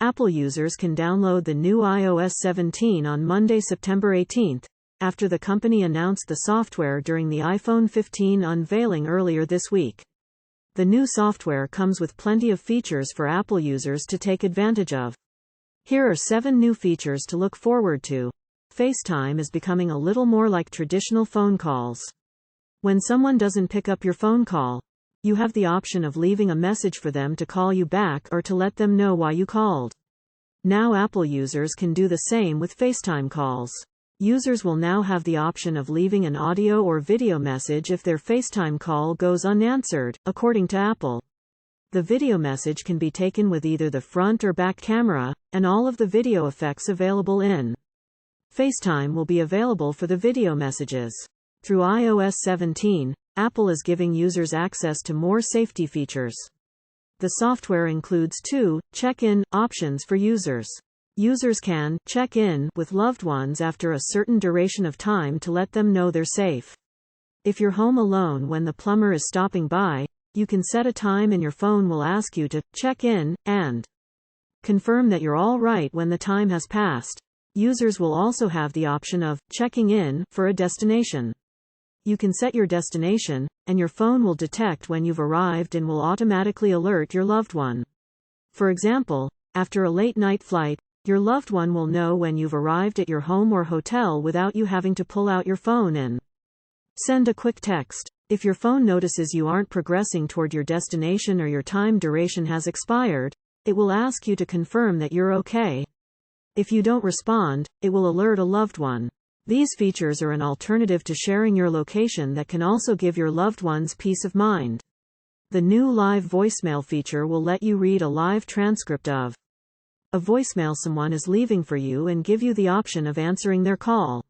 Apple users can download the new iOS 17 on Monday, September 18, after the company announced the software during the iPhone 15 unveiling earlier this week. The new software comes with plenty of features for Apple users to take advantage of. Here are 7 new features to look forward to. FaceTime is becoming a little more like traditional phone calls. When someone doesn't pick up your phone call, you have the option of leaving a message for them to call you back or to let them know why you called. Now Apple users can do the same with FaceTime calls. Users will now have the option of leaving an audio or video message if their FaceTime call goes unanswered, according to Apple. The video message can be taken with either the front or back camera, and all of the video effects available in FaceTime will be available for the video messages. Through iOS 17, Apple is giving users access to more safety features. The software includes 2 check-in options for users. Users can check in with loved ones after a certain duration of time to let them know they're safe. If you're home alone when the plumber is stopping by, you can set a time and your phone will ask you to check in and confirm that you're all right when the time has passed. Users will also have the option of checking in for a destination. You can set your destination, and your phone will detect when you've arrived and will automatically alert your loved one. For example, after a late-night flight, your loved one will know when you've arrived at your home or hotel without you having to pull out your phone and send a quick text. If your phone notices you aren't progressing toward your destination or your time duration has expired, it will ask you to confirm that you're okay. If you don't respond, it will alert a loved one. These features are an alternative to sharing your location that can also give your loved ones peace of mind. The new live voicemail feature will let you read a live transcript of a voicemail someone is leaving for you and give you the option of answering their call.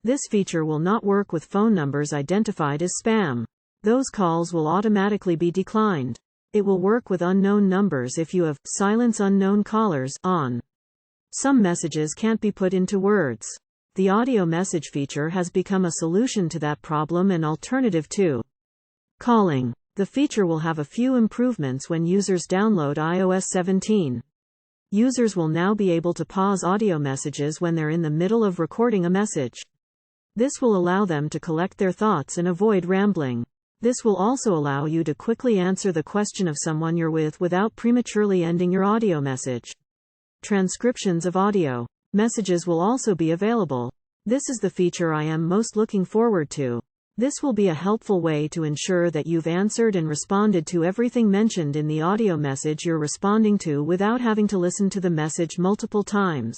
This feature will not work with phone numbers identified as spam. Those calls will automatically be declined. It will work with unknown numbers if you have silence unknown callers on. Some messages can't be put into words. The audio message feature has become a solution to that problem and alternative to calling. The feature will have a few improvements when users download iOS 17. Users will now be able to pause audio messages when they're in the middle of recording a message. This will allow them to collect their thoughts and avoid rambling. This will also allow you to quickly answer the question of someone you're with without prematurely ending your audio message. Transcriptions of audio messages will also be available. This is the feature I am most looking forward to. This will be a helpful way to ensure that you've answered and responded to everything mentioned in the audio message you're responding to without having to listen to the message multiple times.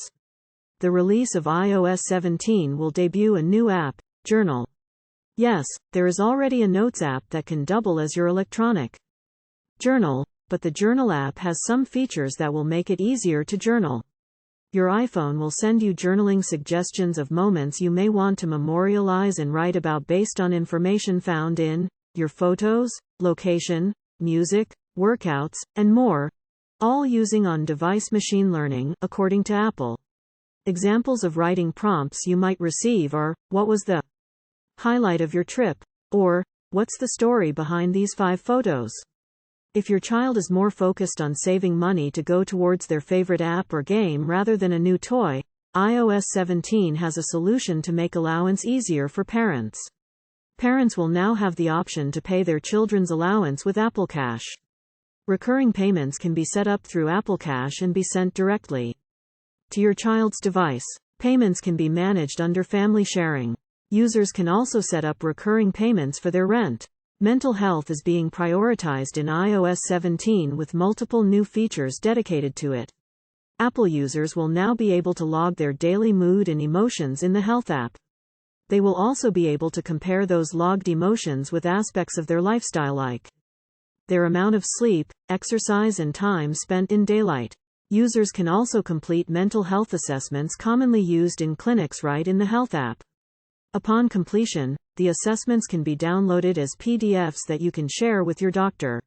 The release of iOS 17 will debut a new app, Journal. Yes, there is already a Notes app that can double as your electronic journal, but the Journal app has some features that will make it easier to journal. Your iPhone will send you journaling suggestions of moments you may want to memorialize and write about based on information found in your photos, location, music, workouts, and more, all using on-device machine learning, according to Apple. Examples of writing prompts you might receive are, "What was the highlight of your trip?" or, "What's the story behind these 5 photos?" If your child is more focused on saving money to go towards their favorite app or game rather than a new toy, iOS 17 has a solution to make allowance easier for parents. Parents will now have the option to pay their children's allowance with Apple Cash. Recurring payments can be set up through Apple Cash and be sent directly to your child's device. Payments can be managed under family sharing. Users can also set up recurring payments for their rent. Mental health is being prioritized in iOS 17 with multiple new features dedicated to it. Apple users will now be able to log their daily mood and emotions in the Health app. They will also be able to compare those logged emotions with aspects of their lifestyle like their amount of sleep, exercise, and time spent in daylight. Users can also complete mental health assessments commonly used in clinics right in the Health app. Upon completion, the assessments can be downloaded as PDFs that you can share with your doctor.